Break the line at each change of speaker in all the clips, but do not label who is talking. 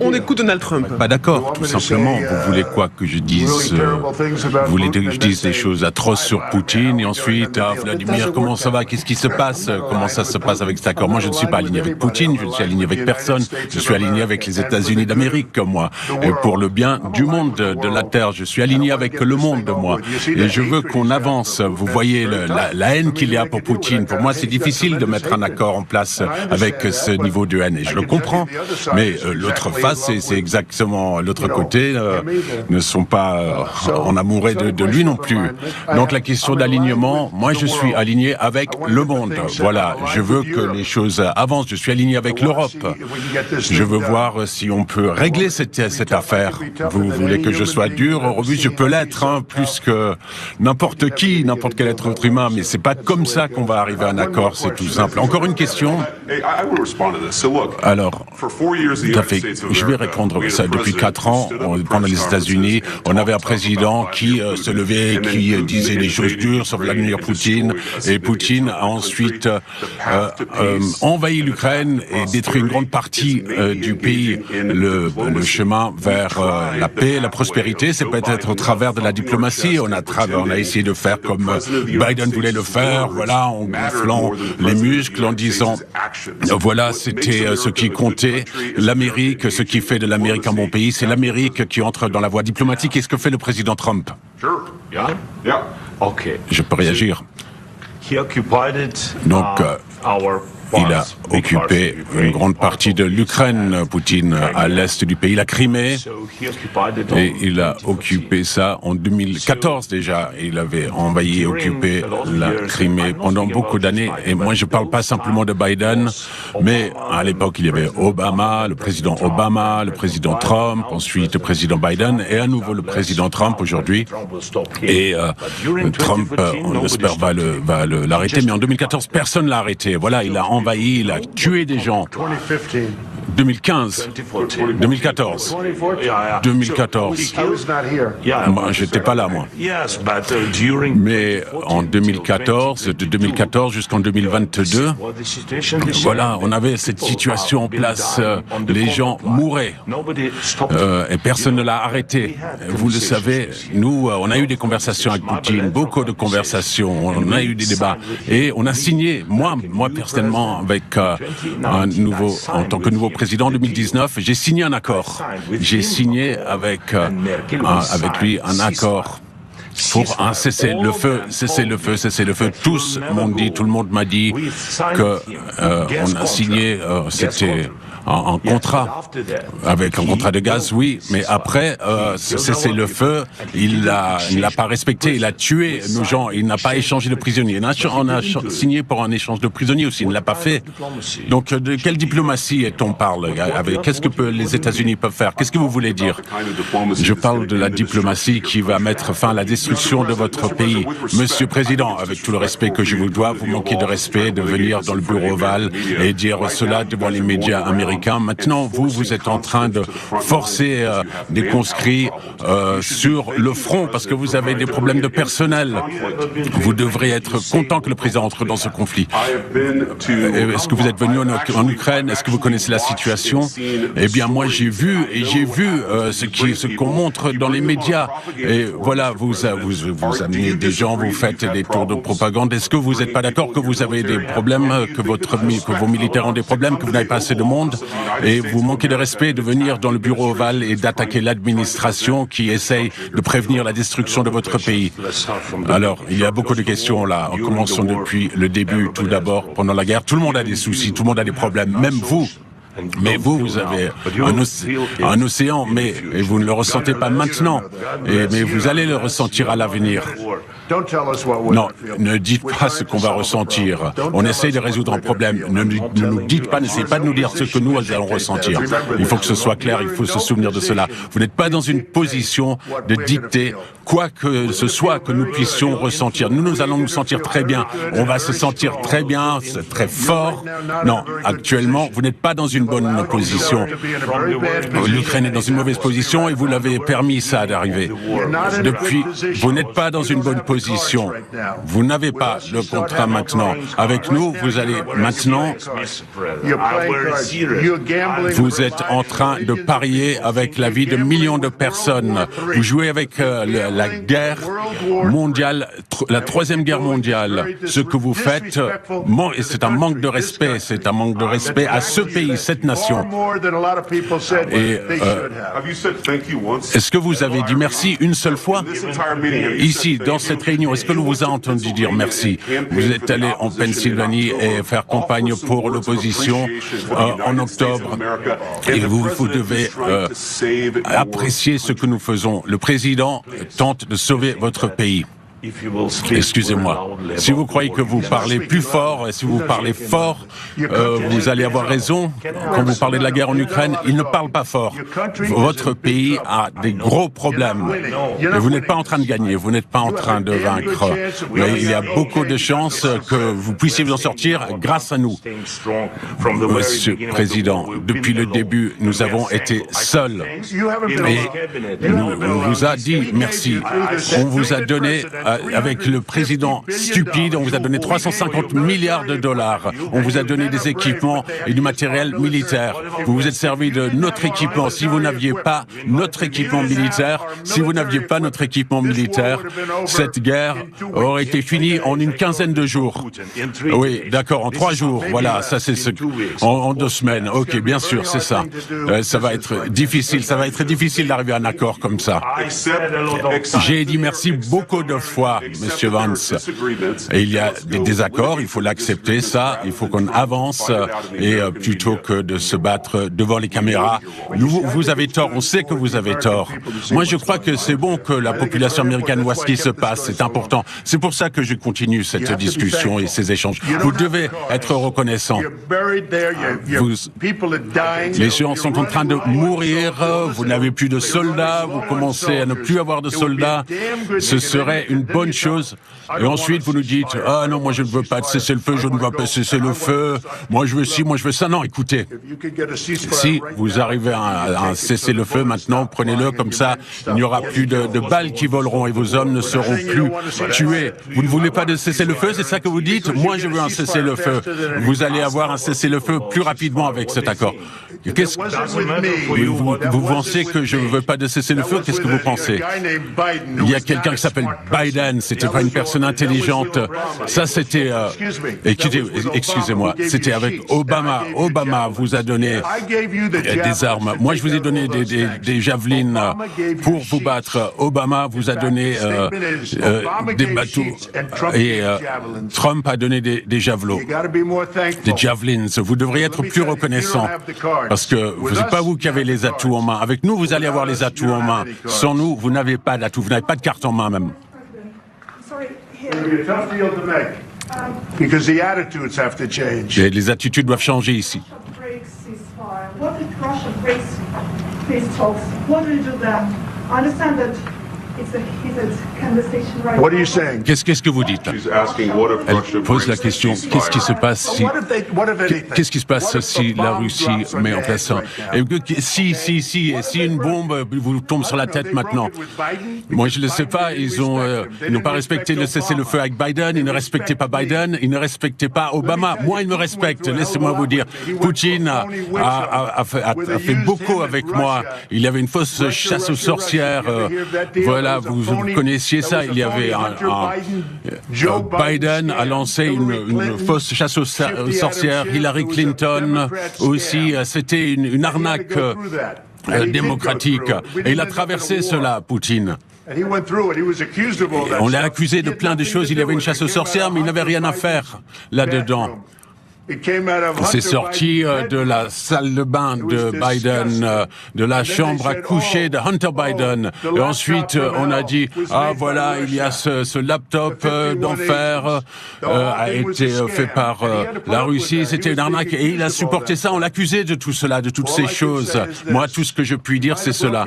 On écoute Donald Trump.
Pas d'accord, tout simplement. Vous voulez quoi que je dise Vous voulez que je dise des choses atroces sur Poutine et ensuite, Vladimir, comment ça va Qu'est-ce qui se passe Comment ça se passe avec cet accord Moi, je ne suis pas aligné avec Poutine, je ne suis aligné avec personne. Je suis aligné avec les États-Unis d'Amérique, moi. Et pour le bien du monde, de la Terre, je suis aligné avec le monde, moi. Et je veux qu'on avance. Vous voyez la haine qu'il y a pour Poutine. Pour moi, c'est difficile de mettre un accord en place avec ce niveau de haine. Et je le comprends. Mais l'autre face, c'est exactement l'autre côté, ne sont pas en amoureux de lui non plus. Donc la question d'alignement, moi je suis aligné avec le monde. Voilà, je veux que les choses avancent, je suis aligné avec l'Europe. Je veux voir si on peut régler cette affaire. Vous voulez que je sois dur, robuste, je peux l'être, plus que n'importe qui, n'importe quel être humain, mais c'est pas comme ça qu'on va arriver à un accord, c'est tout simple. Encore une question. Alors, tout à fait. Je vais répondre à ça. Depuis 4 ans, pendant les États-Unis, on avait un président qui se levait, qui disait des choses dures sur Vladimir Poutine, et Poutine a ensuite envahi l'Ukraine et détruit une grande partie du pays. Le chemin vers la paix, la prospérité, c'est peut-être au travers de la diplomatie. On a essayé de faire comme Biden voulait le faire, voilà, en gonflant les muscles, en disant, voilà, c'était ce qui comptait. L'Amérique, ce qui fait de l'Amérique un bon pays, c'est l'Amérique qui entre dans la voie diplomatique. Et ce que fait le président Trump? Je peux réagir. Donc, il a occupé une grande partie de l'Ukraine, Poutine, à l'est du pays, la Crimée, et il a occupé ça en 2014 déjà. Il avait envahi et occupé la Crimée pendant beaucoup d'années. Et moi, je ne parle pas simplement de Biden, mais à l'époque, il y avait Obama, le président Trump, ensuite le président Biden, et à nouveau le président Trump aujourd'hui. Et Trump, on espère, va l'arrêter, mais en 2014, personne ne l'a arrêté. Voilà, il a envahi, il a tué des gens. 2015, 2014, 2014. Moi, j'étais pas là, moi. Mais en 2014, de 2014 jusqu'en 2022, voilà, on avait cette situation en place. Les gens mouraient et personne ne l'a arrêté. Vous le savez, nous, on a eu des conversations avec Poutine, beaucoup de conversations, on a eu des débats et on a signé, moi personnellement, avec en tant que nouveau président en 2019, j'ai signé un accord. J'ai signé avec lui un accord pour un cessez-le-feu. Tout le monde m'a dit que on a signé, c'était un contrat, avec un contrat de gaz, oui, mais après, ce cessez-le-feu, il l'a pas respecté, il a tué nos gens, il n'a pas échangé de prisonniers. On a signé pour un échange de prisonniers aussi, il ne l'a pas fait. Donc, de quelle diplomatie est-on parle? Qu'est-ce que les États-Unis peuvent faire? Qu'est-ce que vous voulez dire? Je parle de la diplomatie qui va mettre fin à la destruction de votre pays. Monsieur le Président, avec tout le respect que je vous dois, vous manquez de respect de venir dans le bureau ovale et dire cela devant les médias américains. Maintenant, vous êtes en train de forcer des conscrits sur le front parce que vous avez des problèmes de personnel. Vous devrez être content que le président entre dans ce conflit. Est-ce que vous êtes venu en Ukraine? Est-ce que vous connaissez la situation? Eh bien, moi, j'ai vu ce qu'on montre dans les médias. Et voilà, vous amenez des gens, vous faites des tours de propagande. Est-ce que vous n'êtes pas d'accord que vous avez des problèmes, que vos militaires ont des problèmes, que vous n'avez pas assez de monde? Et vous manquez de respect de venir dans le bureau ovale et d'attaquer l'administration qui essaye de prévenir la destruction de votre pays. Alors, il y a beaucoup de questions là. Commençons depuis le début. Tout d'abord, pendant la guerre, tout le monde a des soucis, tout le monde a des problèmes, même vous. Mais vous avez un océan, mais vous ne le ressentez pas maintenant. Mais vous allez le ressentir à l'avenir. Non, ne dites pas ce qu'on va ressentir. On essaye de résoudre un problème. Ne nous dites pas, n'essayez pas de nous dire ce que nous allons ressentir. Il faut que ce soit clair, il faut se souvenir de cela. Vous n'êtes pas dans une position de dicter quoi que ce soit que nous puissions ressentir. Nous allons nous sentir très bien. On va se sentir très bien, très fort. Non, actuellement, vous n'êtes pas dans une une bonne position. L'Ukraine est dans une mauvaise position et vous l'avez permis ça d'arriver. Depuis, vous n'êtes pas dans une bonne position. Vous n'avez pas le contrat maintenant. Avec nous, vous allez maintenant... Vous êtes en train de parier avec la vie de millions de personnes. Vous jouez avec la guerre mondiale, la troisième guerre mondiale. Ce que vous faites, c'est un manque de respect. C'est un manque de respect à ce pays, cette nation. Et est-ce que vous avez dit merci une seule fois? Ici, dans cette réunion, est-ce que l'on vous a entendu dire merci? Vous êtes allé en Pennsylvanie et faire campagne pour l'opposition en octobre. Et vous devez apprécier ce que nous faisons. Le président tente de sauver votre pays. Excusez-moi. Si vous croyez que vous parlez plus fort, si vous parlez fort, vous allez avoir raison. Quand vous parlez de la guerre en Ukraine, il ne parle pas fort. Votre pays a des gros problèmes. Mais vous n'êtes pas en train de gagner, vous n'êtes pas en train de vaincre. Mais il y a beaucoup de chances que vous puissiez vous en sortir grâce à nous. Monsieur le Président, depuis le début, nous avons été seuls. Et on vous a dit merci. On vous a donné... Avec le président stupide, on vous a donné 350 milliards de dollars. On vous a donné des équipements et du matériel militaire. Vous vous êtes servi de notre équipement. Si vous n'aviez pas notre équipement militaire, cette guerre aurait été finie en une quinzaine de jours. Oui, d'accord, en 3 jours. Voilà, ça c'est en 2 semaines. Ok, bien sûr, c'est ça. Ça va être difficile d'arriver à un accord comme ça. J'ai dit merci beaucoup de fois, Monsieur Vance. Et il y a des désaccords, il faut l'accepter, ça. Il faut qu'on avance et plutôt que de se battre devant les caméras. Vous avez tort, on sait que vous avez tort. Moi, je crois que c'est bon que la population américaine voit ce qui se passe, c'est important. C'est pour ça que je continue cette discussion et ces échanges. Vous devez être reconnaissant. Les gens sont en train de mourir, vous n'avez plus de soldats, vous commencez à ne plus avoir de soldats. Ce serait une bonne chose. Et ensuite, vous nous dites, ah non, moi je ne veux pas de cessez-le-feu, je ne veux pas cesser le feu, moi je veux ci, moi je veux ça. Non, écoutez, si vous arrivez à un cessez-le-feu maintenant, prenez-le comme ça, il n'y aura plus de balles qui voleront et vos hommes ne seront plus tués. Vous ne voulez pas de cessez-le-feu, c'est ça que vous dites? Moi je veux un cessez-le-feu. Vous allez avoir un cessez-le-feu plus rapidement avec cet accord. Vous pensez que je ne veux pas de cessez-le-feu? Qu'est-ce que vous pensez? Il y a quelqu'un qui s'appelle Biden, c'était pas une personne intelligente. Ça, c'était... excusez-moi, c'était avec Obama. Obama vous a donné des armes. Moi, je vous ai donné des javelines pour vous battre. Obama vous a donné des bateaux. Et Trump a donné des javelots, des javelins. Vous devriez être plus reconnaissant. Parce que ce n'est pas vous qui avez les atouts en main. Avec nous, vous allez avoir les atouts en main. Sans nous, vous n'avez pas d'atouts. Vous n'avez pas de carte en main même. Et les attitudes doivent changer ici. Qu'est-ce que vous dites? Elle pose la question, qu'est-ce qui se passe si la Russie met en place ça? Si une bombe vous tombe sur la tête maintenant? Moi, je ne le sais pas, ils n'ont pas respecté le cessez-le-feu avec Biden, ils ne respectaient pas Biden, ils ne respectaient pas Obama. Moi, ils me respectent, laissez-moi vous dire. Poutine a fait beaucoup avec moi. Il y avait une fausse chasse aux sorcières. Voilà, vous connaissiez ça, il y avait Biden a lancé une fausse chasse aux sorcières, Hillary Clinton aussi, c'était une arnaque démocratique. Et il a traversé cela, Poutine. On l'a accusé de plein de choses, il y avait une chasse aux sorcières, mais il n'avait rien à faire là-dedans. C'est sorti de la salle de bain de Biden, de la chambre à coucher de Hunter Biden. Et ensuite, on a dit, ah voilà, il y a ce laptop d'enfer a été fait par la Russie, c'était une arnaque. Et il a supporté ça, on l'accusait de tout cela, de toutes ces choses. Moi, tout ce que je puis dire, c'est cela.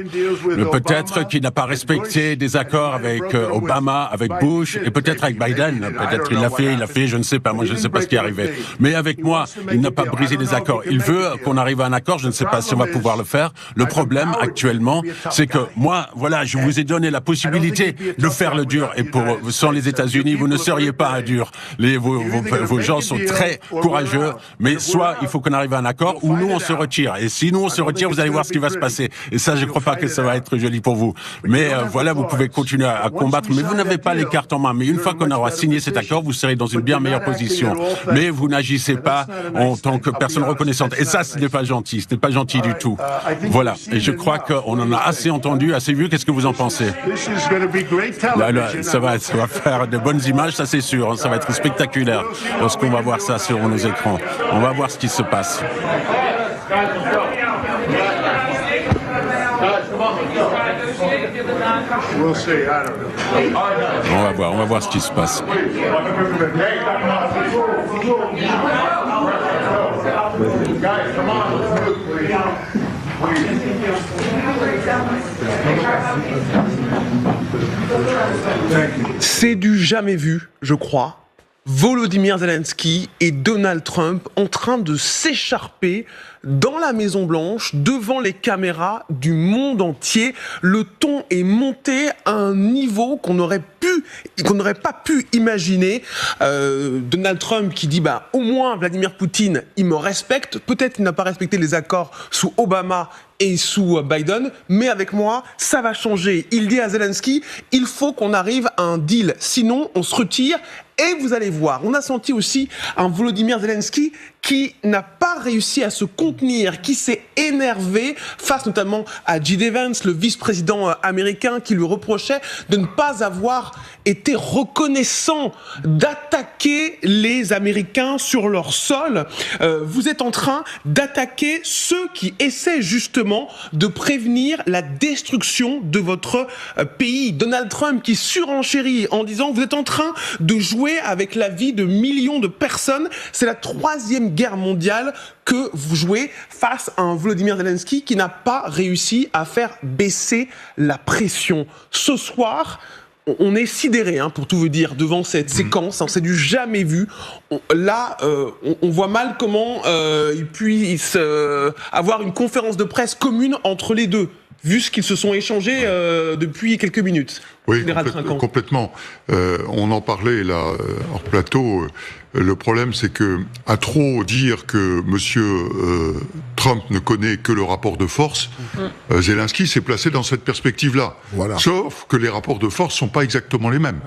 Mais peut-être qu'il n'a pas respecté des accords avec Obama, avec Bush, et peut-être avec Biden. Peut-être il l'a fait, je ne sais pas, moi je ne sais pas ce qui est arrivé. Mais avec avec moi, il n'a pas brisé les accords. Il veut qu'on arrive à un accord, je ne sais pas si on va pouvoir le faire. Le problème actuellement, c'est que moi, voilà, je vous ai donné la possibilité de faire le dur. Et sans les États-Unis, vous ne seriez pas un dur. Vos gens sont très courageux, mais soit il faut qu'on arrive à un accord, ou nous on se retire. Et si nous on se retire, vous allez voir ce qui va se passer. Et ça, je ne crois pas que ça va être joli pour vous. Mais voilà, vous pouvez continuer à combattre, mais vous n'avez pas les cartes en main. Mais une fois qu'on aura signé cet accord, vous serez dans une bien meilleure position. Mais vous n'agissez pas en tant que personne reconnaissante. Et ça, ce n'est pas gentil. Ce n'est pas gentil du tout. Voilà. Et je crois qu'on en a assez entendu, assez vu. Qu'est-ce que vous en pensez? Là, ça va faire de bonnes images, ça c'est sûr. Ça va être spectaculaire lorsqu'on va voir ça sur nos écrans. On va voir ce qui se passe. On va voir ce qui se passe.
C'est du jamais vu, je crois. Volodymyr Zelensky et Donald Trump en train de s'écharper dans la Maison-Blanche, devant les caméras du monde entier. Le ton est monté à un niveau qu'on n'aurait pas pu imaginer. Donald Trump qui dit au moins Vladimir Poutine, il me respecte. Peut-être qu'il n'a pas respecté les accords sous Obama et sous Biden, mais avec moi, ça va changer. Il dit à Zelensky, il faut qu'on arrive à un deal, sinon on se retire. Et vous allez voir, on a senti aussi un Volodymyr Zelensky qui n'a pas réussi à se contenir, qui s'est énervé face notamment à J.D. Vance, le vice-président américain, qui lui reprochait de ne pas avoir été reconnaissant d'attaquer les Américains sur leur sol. Vous êtes en train d'attaquer ceux qui essaient justement de prévenir la destruction de votre pays. Donald Trump qui surenchérit en disant vous êtes en train de jouer avec la vie de millions de personnes. C'est la 3e guerre mondiale que vous jouez face à un Volodymyr Zelensky qui n'a pas réussi à faire baisser la pression. Ce soir, on est sidéré, pour tout vous dire, devant cette séquence. C'est du jamais vu. On voit mal comment il puisse avoir une conférence de presse commune entre les deux, vu ce qu'ils se sont échangés depuis quelques minutes.
Oui, complètement. On en parlait là hors plateau. Le problème, c'est que à trop dire que Monsieur Trump ne connaît que le rapport de force, Zelensky s'est placé dans cette perspective-là. Voilà. Sauf que les rapports de force sont pas exactement les mêmes,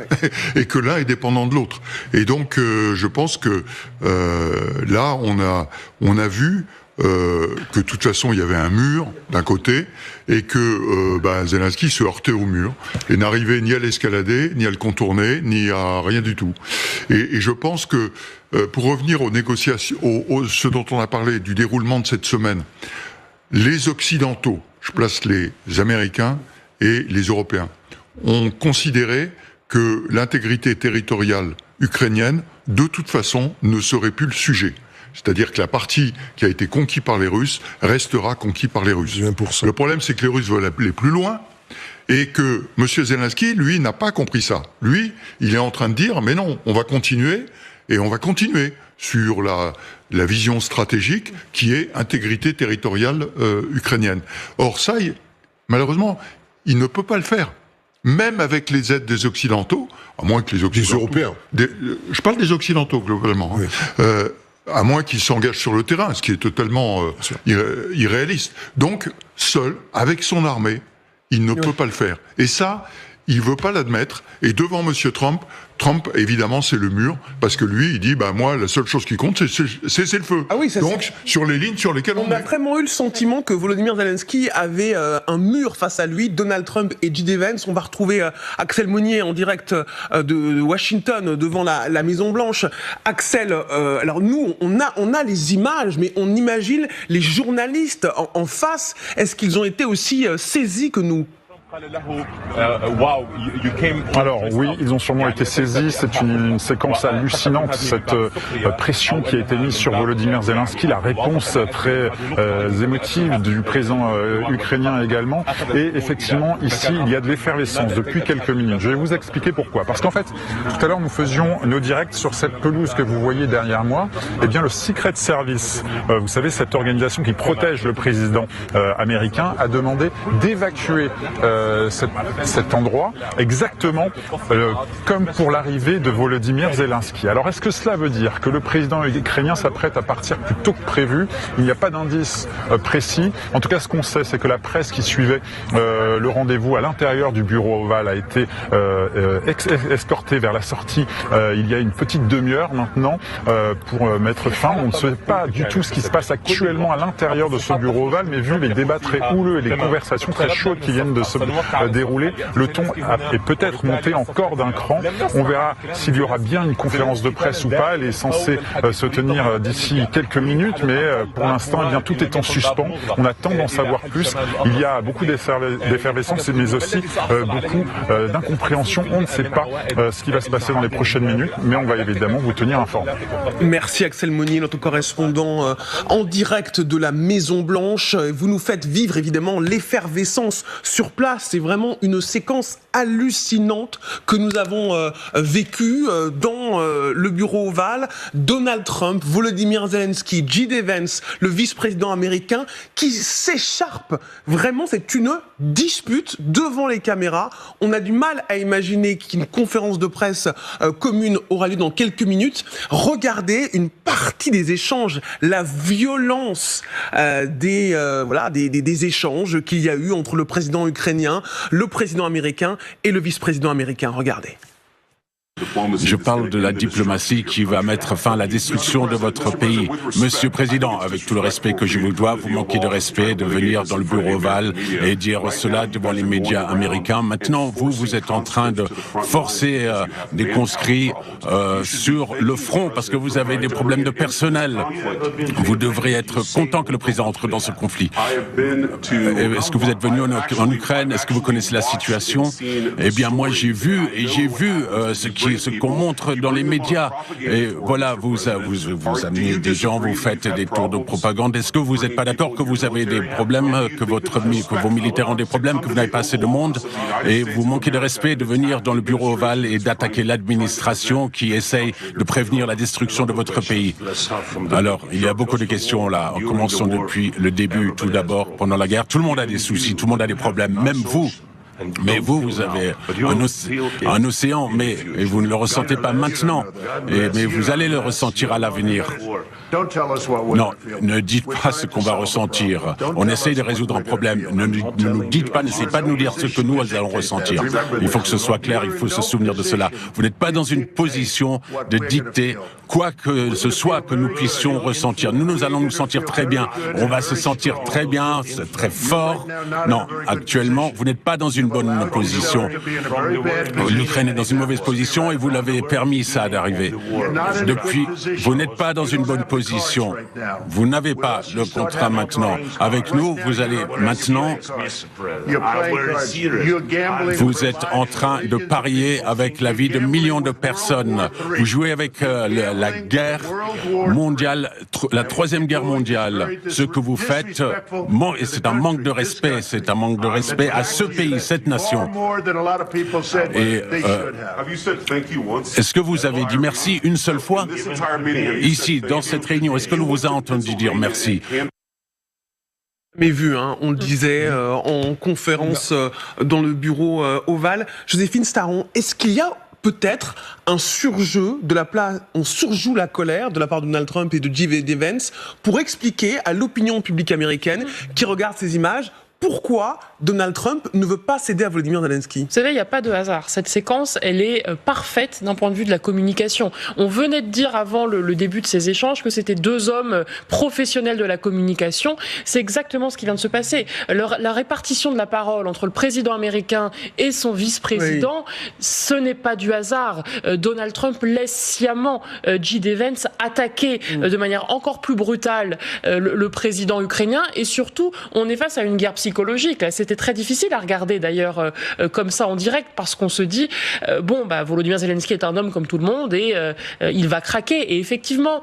et que l'un est dépendant de l'autre. Et donc, je pense que là, on a vu que de toute façon il y avait un mur d'un côté et que Zelensky se heurtait au mur et n'arrivait ni à l'escalader, ni à le contourner, ni à rien du tout. Et je pense que pour revenir aux négociations, ce dont on a parlé, du déroulement de cette semaine, les Occidentaux, je place les Américains et les Européens, ont considéré que l'intégrité territoriale ukrainienne, de toute façon, ne serait plus le sujet. C'est-à-dire que la partie qui a été conquise par les Russes restera conquise par les Russes. Le problème, c'est que les Russes veulent aller plus loin et que M. Zelensky, lui, n'a pas compris ça. Lui, il est en train de dire, mais non, on va continuer, et on va continuer sur la vision stratégique qui est intégrité territoriale ukrainienne. Or ça, malheureusement, il ne peut pas le faire. Même avec les aides des Occidentaux, à moins que les Occidentaux...
Des Européens.
Je parle des Occidentaux, globalement. Oui. À moins qu'il s'engage sur le terrain, ce qui est totalement irréaliste. Donc, seul, avec son armée, il ne peut pas le faire. Et ça, il veut pas l'admettre. Et devant M. Trump, évidemment, c'est le mur, parce que lui, il dit, moi, la seule chose qui compte, c'est le feu.
Ah oui,
donc, sur les lignes sur lesquelles on
a vraiment eu le sentiment que Volodymyr Zelensky avait un mur face à lui, Donald Trump et J.D. Vance. On va retrouver Axel Monnier en direct de Washington, devant la Maison-Blanche. Axel, alors nous, on a les images, mais on imagine les journalistes en face. Est-ce qu'ils ont été aussi saisis que nous ?
Alors oui, ils ont sûrement été saisis. C'est une séquence hallucinante, cette pression qui a été mise sur Volodymyr Zelensky, la réponse très émotive du président ukrainien également. Et effectivement, ici, il y a de l'effervescence depuis quelques minutes. Je vais vous expliquer pourquoi. Parce qu'en fait, tout à l'heure, nous faisions nos directs sur cette pelouse que vous voyez derrière moi. Eh bien, le Secret Service, vous savez, cette organisation qui protège le président américain, a demandé d'évacuer cet endroit exactement comme pour l'arrivée de Volodymyr Zelensky. Alors est-ce que cela veut dire que le président ukrainien s'apprête à partir plus tôt que prévu? Il n'y a pas d'indice précis. En tout cas, ce qu'on sait, c'est que la presse qui suivait le rendez-vous à l'intérieur du bureau ovale a été escortée vers la sortie il y a une petite demi-heure maintenant pour mettre fin. On ne sait pas du tout ce qui se passe actuellement à l'intérieur de ce bureau ovale, mais vu les débats très houleux et les conversations très chaudes qui viennent de se dérouler, le ton est peut-être monté encore d'un cran. On verra s'il y aura bien une conférence de presse ou pas. Elle est censée se tenir d'ici quelques minutes, mais pour l'instant, eh bien, tout est en suspens. On attend d'en savoir plus. Il y a beaucoup d'effervescence, mais aussi beaucoup d'incompréhension. On ne sait pas ce qui va se passer dans les prochaines minutes, mais on va évidemment vous tenir informé.
Merci Axel Monnier, notre correspondant en direct de la Maison-Blanche. Vous nous faites vivre évidemment l'effervescence sur place. C'est vraiment une séquence hallucinante que nous avons vécue dans le bureau ovale. Donald Trump, Volodymyr Zelensky, J.D. Vance, le vice-président américain, qui s'écharpent. Vraiment, c'est une dispute devant les caméras. On a du mal à imaginer qu'une conférence de presse commune aura lieu dans quelques minutes. Regardez une partie des échanges, la violence des échanges qu'il y a eu entre le président ukrainien, le président américain et le vice-président américain. Regardez.
Je parle de la diplomatie qui va mettre fin à la destruction de votre pays. Monsieur le Président, avec tout le respect que je vous dois, vous manquez de respect de venir dans le bureau ovale et dire cela devant les médias américains. Maintenant, vous êtes en train de forcer des conscrits sur le front parce que vous avez des problèmes de personnel. Vous devrez être content que le président entre dans ce conflit. Est-ce que vous êtes venu en Ukraine? Est-ce que vous connaissez la situation? Eh bien, moi, j'ai vu ce qu'on montre dans les médias. Et voilà, vous amenez des gens, vous faites des tours de propagande. Est-ce que vous n'êtes pas d'accord que vous avez des problèmes, que vos militaires ont des problèmes, que vous n'avez pas assez de monde? Et vous manquez de respect de venir dans le bureau ovale et d'attaquer l'administration qui essaye de prévenir la destruction de votre pays. Alors, il y a beaucoup de questions là. En commençant depuis le début, tout d'abord, pendant la guerre. Tout le monde a des soucis, tout le monde a des problèmes, même vous. Mais vous avez un océan, mais vous ne le ressentez pas maintenant. Mais vous allez le ressentir à l'avenir. Non, ne dites pas ce qu'on va ressentir. On essaye de résoudre un problème. Ne nous dites pas, n'essayez pas de nous dire ce que nous allons ressentir. Il faut que ce soit clair, il faut se souvenir de cela. Vous n'êtes pas dans une position de dicter quoi que ce soit que nous puissions ressentir. Nous allons nous sentir très bien. On va se sentir très bien, très fort. Non, actuellement, vous n'êtes pas dans une bonne position. L'Ukraine est dans une mauvaise position et vous l'avez permis ça d'arriver. Depuis, vous n'êtes pas dans une bonne position. Vous n'avez pas le contrat maintenant. Avec nous, vous allez maintenant... Vous êtes en train de parier avec la vie de millions de personnes. Vous jouez avec la guerre mondiale, la troisième guerre mondiale. Ce que vous faites, c'est un manque de respect. C'est un manque de respect à ce pays, cette nation. Et est-ce que vous avez dit merci une seule fois ici, dans cette réunion? Est-ce que nous vous avons entendu dire merci?
Mais vu, on le disait en conférence dans le bureau ovale. Joséphine Staron, est-ce qu'il y a peut-être un surjeu on surjoue la colère de la part de Donald Trump et de J.D. Vance pour expliquer à l'opinion publique américaine qui regarde ces images pourquoi Donald Trump ne veut pas céder à Volodymyr Zelensky?
Vous savez, il n'y a pas de hasard. Cette séquence, elle est parfaite d'un point de vue de la communication. On venait de dire avant le début de ces échanges que c'était deux hommes professionnels de la communication. C'est exactement ce qui vient de se passer. La répartition de la parole entre le président américain et son vice-président, ce n'est pas du hasard. Donald Trump laisse sciemment J.D. Vance attaquer de manière encore plus brutale le président ukrainien. Et surtout, on est face à une guerre psychologique psychologique. C'était très difficile à regarder d'ailleurs comme ça en direct parce qu'on se dit Volodymyr Zelensky est un homme comme tout le monde et il va craquer. Et effectivement,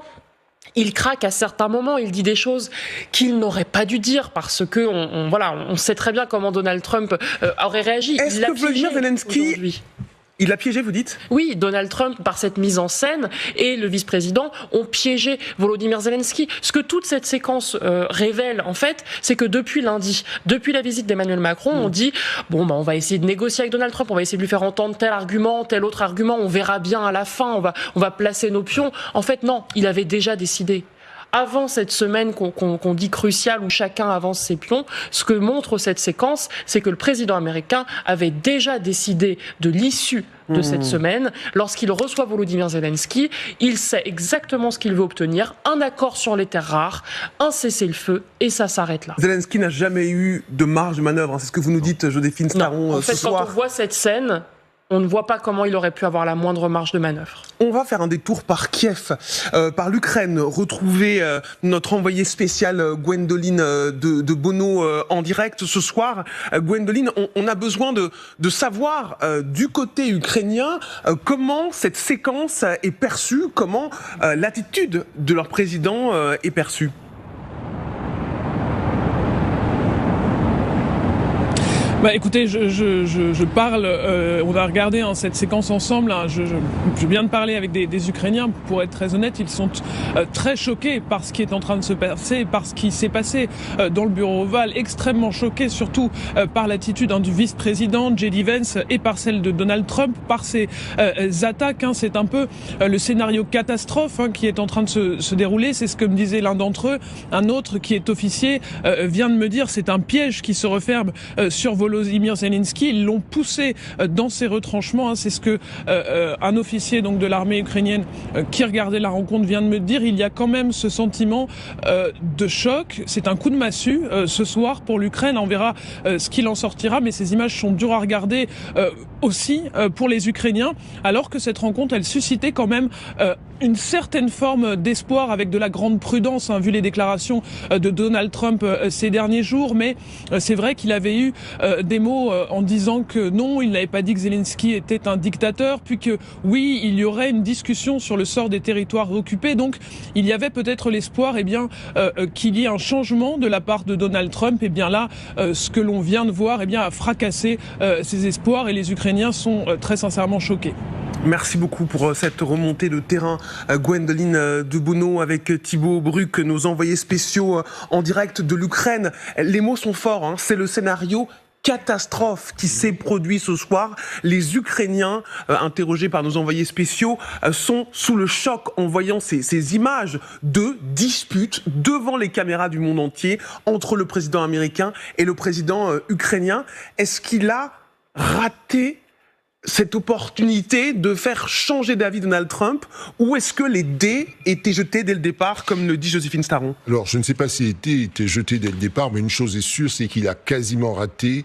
il craque à certains moments, il dit des choses qu'il n'aurait pas dû dire parce que on sait très bien comment Donald Trump aurait réagi.
Est-ce que Volodymyr Zelensky... Il l'a piégé, vous dites ?
Oui, Donald Trump, par cette mise en scène, et le vice-président ont piégé Volodymyr Zelensky. Ce que toute cette séquence révèle, en fait, c'est que depuis lundi, depuis la visite d'Emmanuel Macron, on dit on va essayer de négocier avec Donald Trump, on va essayer de lui faire entendre tel argument, tel autre argument, on verra bien à la fin, on va placer nos pions. En fait, non, il avait déjà décidé. Avant cette semaine qu'on dit cruciale où chacun avance ses pions, ce que montre cette séquence, c'est que le président américain avait déjà décidé de l'issue de cette semaine. Lorsqu'il reçoit Volodymyr Zelensky, il sait exactement ce qu'il veut obtenir, un accord sur les terres rares, un cessez-le-feu, et ça s'arrête là.
Zelensky n'a jamais eu de marge de manœuvre, c'est ce que vous nous dites, Joséphine Staron, ce soir.
Quand on voit cette scène, on ne voit pas comment il aurait pu avoir la moindre marge de manœuvre.
On va faire un détour par Kiev, par l'Ukraine, retrouver notre envoyée spéciale Gwendoline de Bono en direct ce soir. Gwendoline, on a besoin de savoir du côté ukrainien comment cette séquence est perçue, comment l'attitude de leur président est perçue.
Écoutez, je parle, on a regardé cette séquence ensemble, je viens de parler avec des Ukrainiens, pour être très honnête, ils sont très choqués par ce qui est en train de se passer, par ce qui s'est passé dans le bureau ovale, extrêmement choqués surtout par l'attitude du vice-président J.D. Vance et par celle de Donald Trump, par ces attaques. C'est un peu le scénario catastrophe qui est en train de se dérouler, c'est ce que me disait l'un d'entre eux. Un autre qui est officier vient de me dire c'est un piège qui se referme sur Volodymyr Zelensky. Ils l'ont poussé dans ses retranchements. C'est ce que un officier donc de l'armée ukrainienne qui regardait la rencontre vient de me dire. Il y a quand même ce sentiment de choc. C'est un coup de massue ce soir pour l'Ukraine. On verra ce qu'il en sortira, mais ces images sont dures à regarder aussi pour les Ukrainiens, alors que cette rencontre, elle suscitait quand même une certaine forme d'espoir avec de la grande prudence, vu les déclarations de Donald Trump ces derniers jours. Mais c'est vrai qu'il avait eu des mots en disant que non, il n'avait pas dit que Zelensky était un dictateur, puis que oui, il y aurait une discussion sur le sort des territoires occupés. Donc il y avait peut-être l'espoir qu'il y ait un changement de la part de Donald Trump. Et bien là, ce que l'on vient de voir a fracassé ces espoirs, et les Ukrainiens sont très sincèrement choqués.
Merci beaucoup pour cette remontée de terrain, Gwendoline de Bono, avec Thibaut Bruck, nos envoyés spéciaux en direct de l'Ukraine. Les mots sont forts, c'est le scénario catastrophe qui s'est produit ce soir. Les Ukrainiens, interrogés par nos envoyés spéciaux, sont sous le choc en voyant ces images de disputes devant les caméras du monde entier entre le président américain et le président ukrainien. Est-ce qu'il a raté cette opportunité de faire changer d'avis Donald Trump, ou est-ce que les dés étaient jetés dès le départ, comme le dit Joséphine Staron ?
Alors, je ne sais pas si les dés étaient jetés dès le départ, mais une chose est sûre, c'est qu'il a quasiment raté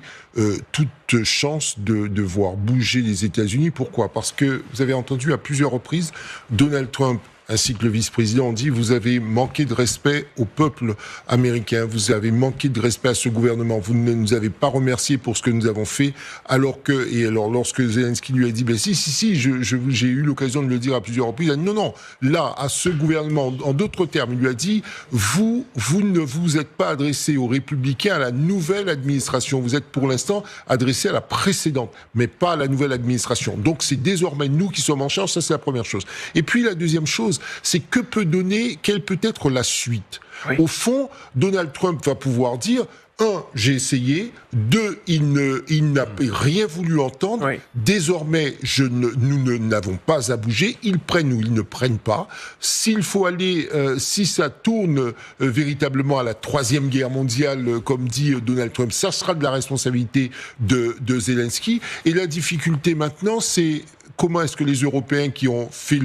toute chance de voir bouger les États-Unis. Pourquoi ? Parce que, vous avez entendu à plusieurs reprises, Donald Trump ainsi que le vice-président ont dit: vous avez manqué de respect au peuple américain, vous avez manqué de respect à ce gouvernement, vous ne nous avez pas remercié pour ce que nous avons fait, alors lorsque Zelensky lui a dit si, j'ai eu l'occasion de le dire à plusieurs reprises, il a dit non, là, à ce gouvernement, en d'autres termes, il lui a dit vous ne vous êtes pas adressé aux républicains, à la nouvelle administration, vous êtes pour l'instant adressé à la précédente, mais pas à la nouvelle administration. Donc c'est désormais nous qui sommes en charge, ça c'est la première chose. Et puis la deuxième chose, c'est quelle peut être la suite. Oui. Au fond, Donald Trump va pouvoir dire: 1, j'ai essayé. 2, il n'a rien voulu entendre. Oui. Désormais, nous n'avons pas à bouger. Ils prennent ou ils ne prennent pas. S'il faut aller, si ça tourne véritablement à la 3e guerre mondiale, comme dit Donald Trump, ça sera de la responsabilité de Zelensky. Et la difficulté maintenant, c'est comment est-ce que les Européens qui ont fait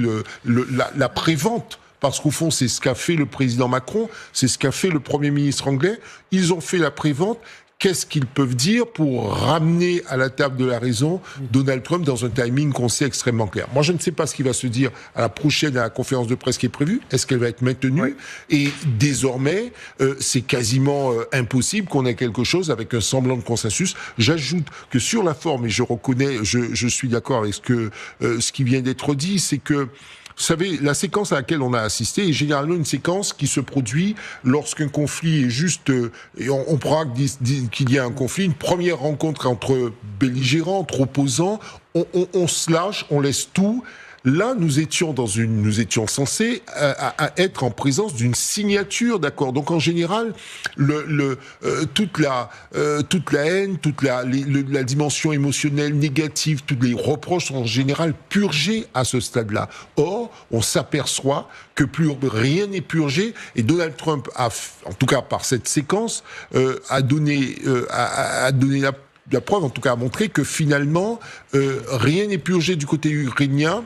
la prévente, parce qu'au fond, c'est ce qu'a fait le président Macron, c'est ce qu'a fait le Premier ministre anglais, ils ont fait la prévente. qu'est-ce qu'ils peuvent dire pour ramener à la table de la raison Donald Trump dans un timing qu'on sait extrêmement clair. Moi, je ne sais pas ce qu'il va se dire à la prochaine à la conférence de presse qui est prévue. Est-ce qu'elle va être maintenue ? Et désormais, c'est quasiment impossible qu'on ait quelque chose avec un semblant de consensus. J'ajoute que sur la forme, et je reconnais, je suis d'accord avec ce qui vient d'être dit, c'est que vous savez, la séquence à laquelle on a assisté est généralement une séquence qui se produit lorsqu'un conflit est juste... on prend qu'il y a un conflit, une première rencontre entre belligérants, entre opposants, on se lâche, on laisse tout. Là, nous étions censés à être en présence d'une signature d'accord. Donc, en général, toute la haine, toute la dimension émotionnelle négative, tous les reproches sont en général purgés à ce stade-là. Or, on s'aperçoit que plus rien n'est purgé, et Donald Trump en tout cas par cette séquence, a donné la preuve, en tout cas, a montré que finalement, rien n'est purgé du côté ukrainien,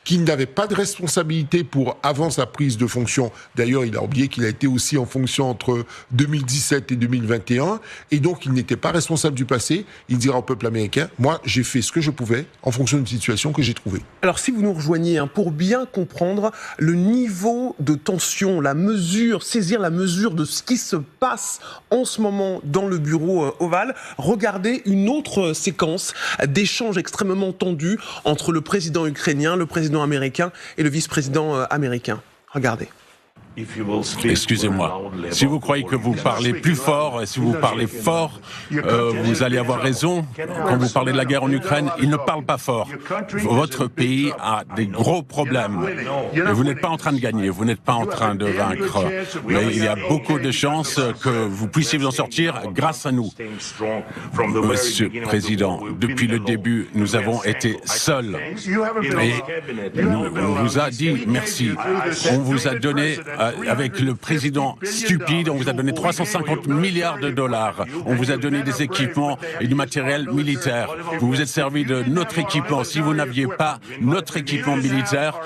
qu'il n'avait pas de responsabilité avant sa prise de fonction. D'ailleurs, il a oublié qu'il a été aussi en fonction entre 2017 et 2021, et donc il n'était pas responsable du passé. Il dira au peuple américain, moi, j'ai fait ce que je pouvais en fonction d'une situation que j'ai trouvée.
Alors, si vous nous rejoignez, pour bien comprendre le niveau de tension, saisir la mesure de ce qui se passe en ce moment dans le bureau ovale, regardez une autre séquence d'échanges extrêmement tendus entre le président ukrainien, le président américain et le vice-président américain. Regardez.
Excusez-moi, si vous croyez que vous parlez plus fort, et si vous parlez fort, vous allez avoir raison. Quand vous parlez de la guerre en Ukraine, il ne parle pas fort. Votre pays a des gros problèmes. Et vous n'êtes pas en train de gagner, vous n'êtes pas en train de vaincre. Mais il y a beaucoup de chances que vous puissiez vous en sortir grâce à nous. Monsieur le Président, depuis le début, nous avons été seuls. Et on vous a dit merci. On vous a donné... avec le président stupide, on vous a donné 350 milliards de dollars. On vous a donné des équipements et du matériel militaire. Vous vous êtes servi de notre équipement. Si vous n'aviez pas notre équipement militaire,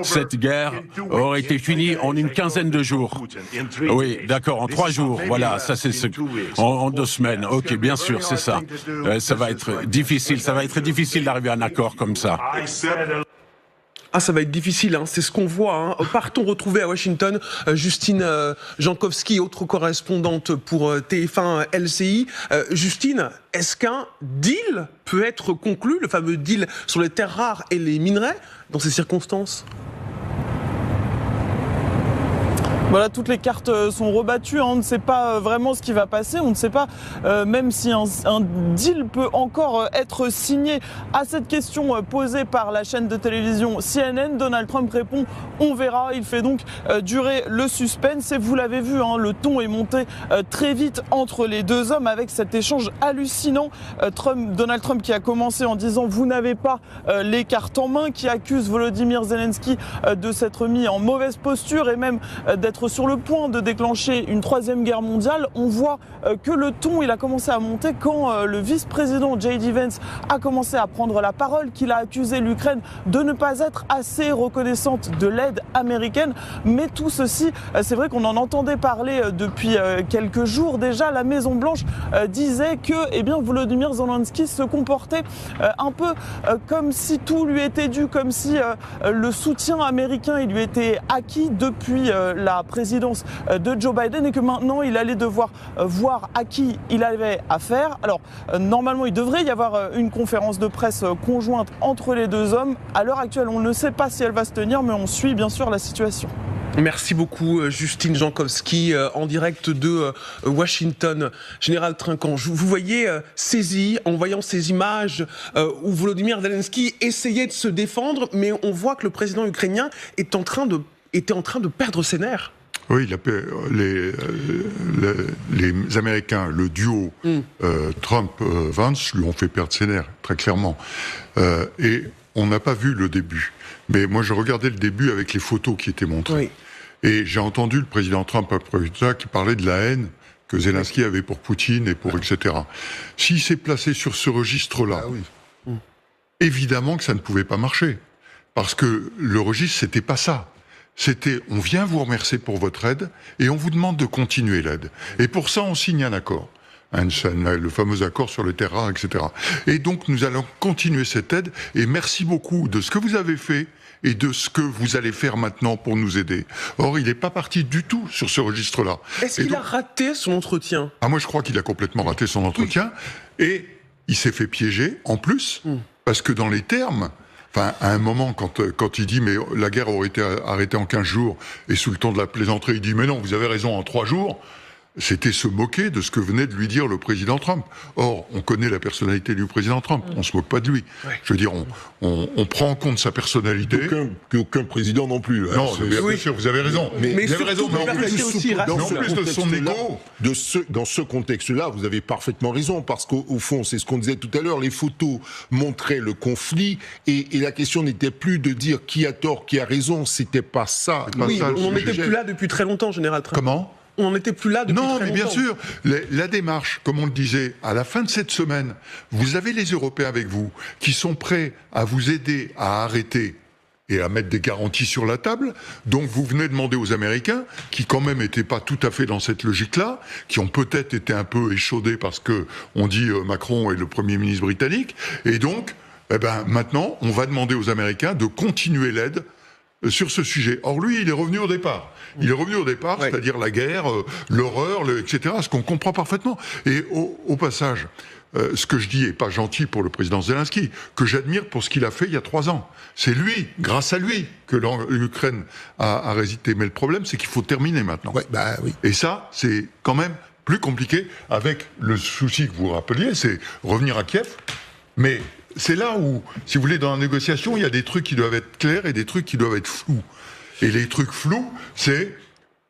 cette guerre aurait été finie en une quinzaine de jours. Oui, d'accord, en 3 jours. Voilà, ça c'est en 2 semaines. Ok, bien sûr, c'est ça. Ça va être difficile d'arriver à un accord comme ça.
Ça va être difficile, c'est ce qu'on voit. Partons retrouver à Washington Justine Jankowski, autre correspondante pour TF1 LCI. Justine, est-ce qu'un deal peut être conclu, le fameux deal sur les terres rares et les minerais, dans ces circonstances ?
Voilà, toutes les cartes sont rebattues, on ne sait pas vraiment ce qui va passer, on ne sait pas même si un deal peut encore être signé. À cette question posée par la chaîne de télévision CNN, Donald Trump répond « on verra ». Il fait donc durer le suspense et vous l'avez vu, le ton est monté très vite entre les deux hommes avec cet échange hallucinant. Donald Trump qui a commencé en disant « vous n'avez pas les cartes en main », qui accuse Volodymyr Zelensky de s'être mis en mauvaise posture et même d'être sur le point de déclencher une 3e guerre mondiale. On voit que le ton il a commencé à monter quand le vice-président J.D. Vance a commencé à prendre la parole, qu'il a accusé l'Ukraine de ne pas être assez reconnaissante de l'aide américaine. Mais tout ceci, c'est vrai qu'on en entendait parler depuis quelques jours déjà. La Maison-Blanche disait que Volodymyr Zelensky se comportait un peu comme si tout lui était dû, comme si le soutien américain il lui était acquis depuis la présidence de Joe Biden et que maintenant il allait devoir voir à qui il avait affaire. Alors normalement il devrait y avoir une conférence de presse conjointe entre les deux hommes. À l'heure actuelle on ne sait pas si elle va se tenir, mais on suit bien sûr la situation.
Merci beaucoup Justine Jankowski en direct de Washington. Général Trinquant, vous voyez saisi en voyant ces images où Volodymyr Zelensky essayait de se défendre, mais on voit que le président ukrainien était en train de perdre ses nerfs.
Oui, les Américains, le duo Trump-Vance lui ont fait perdre ses nerfs, très clairement. Et on n'a pas vu le début. Mais moi, je regardais le début avec les photos qui étaient montrées. Oui. Et j'ai entendu le président Trump après ça qui parlait de la haine que Zelensky avait pour Poutine et pour etc. S'il s'est placé sur ce registre-là, évidemment que ça ne pouvait pas marcher. Parce que le registre, c'était pas ça. c'était on vient vous remercier pour votre aide et on vous demande de continuer l'aide. Et pour ça, on signe un accord. Le fameux accord sur le terrain, etc. Et donc, nous allons continuer cette aide. Et merci beaucoup de ce que vous avez fait et de ce que vous allez faire maintenant pour nous aider. Or, il n'est pas parti du tout sur ce registre-là.
Est-ce qu'il a raté son entretien ?
Moi, je crois qu'il a complètement raté son entretien. Oui. Et il s'est fait piéger, en plus, parce que dans les termes... Enfin, à un moment, quand il dit « mais la guerre aurait été arrêtée en 15 jours », et sous le ton de la plaisanterie, il dit « mais non, vous avez raison, en 3 jours », c'était se moquer de ce que venait de lui dire le président Trump. Or, on connaît la personnalité du président Trump, on se moque pas de lui. Ouais. Je veux dire, on prend en compte sa personnalité.
Qu'aucun président non plus.
Non, bien sûr, vous avez raison.
Mais
vous avez raison, mais en
plus de son égo. Dans ce contexte-là, vous avez parfaitement raison, parce qu'au fond, c'est ce qu'on disait tout à l'heure, les photos montraient le conflit, et la question n'était plus de dire qui a tort, qui a raison, c'était pas ça.
Oui, on n'était plus là depuis très longtemps, Général Trump.
Comment ?
On n'était plus là depuis très longtemps.
Non, mais bien sûr, la démarche, comme on le disait, à la fin de cette semaine, vous avez les Européens avec vous qui sont prêts à vous aider à arrêter et à mettre des garanties sur la table. Donc vous venez demander aux Américains, qui quand même n'étaient pas tout à fait dans cette logique-là, qui ont peut-être été un peu échaudés parce que on dit Macron est le Premier ministre britannique, et donc, maintenant, on va demander aux Américains de continuer l'aide sur ce sujet. Or, lui, il est revenu au départ. C'est-à-dire la guerre, l'horreur, etc., ce qu'on comprend parfaitement. Et au passage, ce que je dis est pas gentil pour le président Zelensky, que j'admire pour ce qu'il a fait il y a 3 ans. C'est lui, grâce à lui, que l'Ukraine a résisté. Mais le problème, c'est qu'il faut terminer maintenant.
Oui.
Et ça, c'est quand même plus compliqué, avec le souci que vous rappeliez, c'est revenir à Kiev, mais... C'est là où, si vous voulez, dans la négociation, il y a des trucs qui doivent être clairs et des trucs qui doivent être flous. Et les trucs flous, c'est,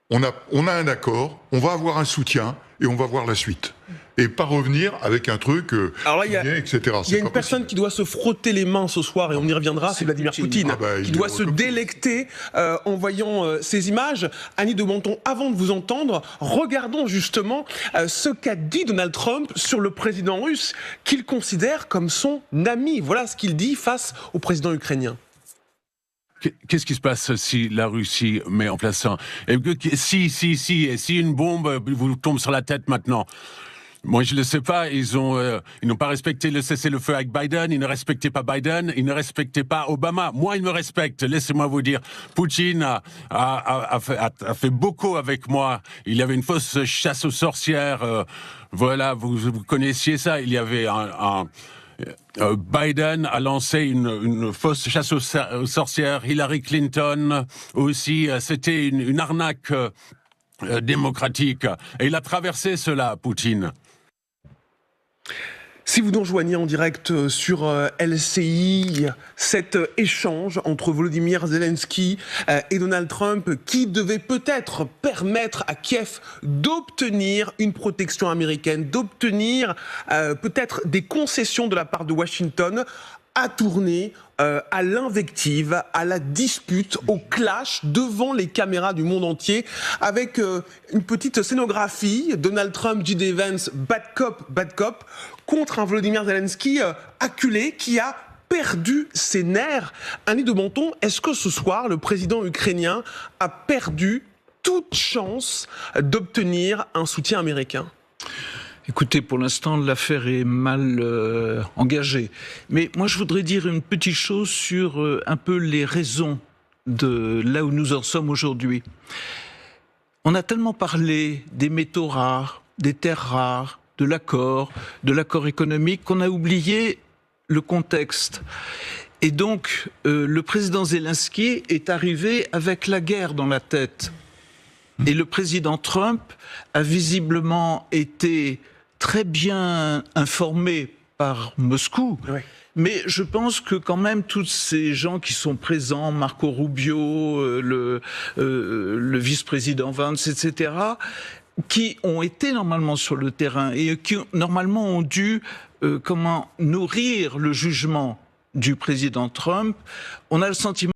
on a un accord, on va avoir un soutien et on va voir la suite. Et pas revenir avec un truc,
alors là, il y a,
etc.
Il y a une personne qui doit se frotter les mains ce soir, et on y reviendra, c'est Vladimir Poutine, qui doit se délecter en voyant ces images. Annie de Menton, avant de vous entendre, regardons justement ce qu'a dit Donald Trump sur le président russe, qu'il considère comme son ami. Voilà ce qu'il dit face au président ukrainien.
Qu'est-ce qui se passe si la Russie met en place ça ? Si une bombe vous tombe sur la tête maintenant ? Moi, je ne le sais pas. Ils n'ont pas respecté le cessez-le-feu avec Biden. Ils ne respectaient pas Biden. Ils ne respectaient pas Obama. Moi, ils me respectent. Laissez-moi vous dire. Poutine a fait beaucoup avec moi. Il y avait une fausse chasse aux sorcières. Voilà, vous connaissiez ça. Il y avait Biden a lancé une fausse chasse aux sorcières. Hillary Clinton aussi. C'était une arnaque démocratique. Et il a traversé cela, Poutine.
Si vous nous rejoignez en direct sur LCI, cet échange entre Volodymyr Zelensky et Donald Trump qui devait peut-être permettre à Kiev d'obtenir une protection américaine, d'obtenir peut-être des concessions de la part de Washington, a tourné à l'invective, à la dispute, au clash devant les caméras du monde entier, avec une petite scénographie, Donald Trump, J.D. Vance, bad cop, contre un Volodymyr Zelensky acculé qui a perdu ses nerfs. Annie de Menton, est-ce que ce soir, le président ukrainien a perdu toute chance d'obtenir un soutien américain ?
Écoutez, pour l'instant, l'affaire est mal engagée. Mais moi, je voudrais dire une petite chose sur un peu les raisons de là où nous en sommes aujourd'hui. On a tellement parlé des métaux rares, des terres rares, de l'accord économique, qu'on a oublié le contexte. Et donc, le président Zelensky est arrivé avec la guerre dans la tête. Et le président Trump a visiblement été très bien informé par Moscou. Oui. Mais je pense que quand même tous ces gens qui sont présents, Marco Rubio, le vice-président Vance, etc., qui ont été normalement sur le terrain et qui normalement ont dû nourrir le jugement du président Trump, on a le sentiment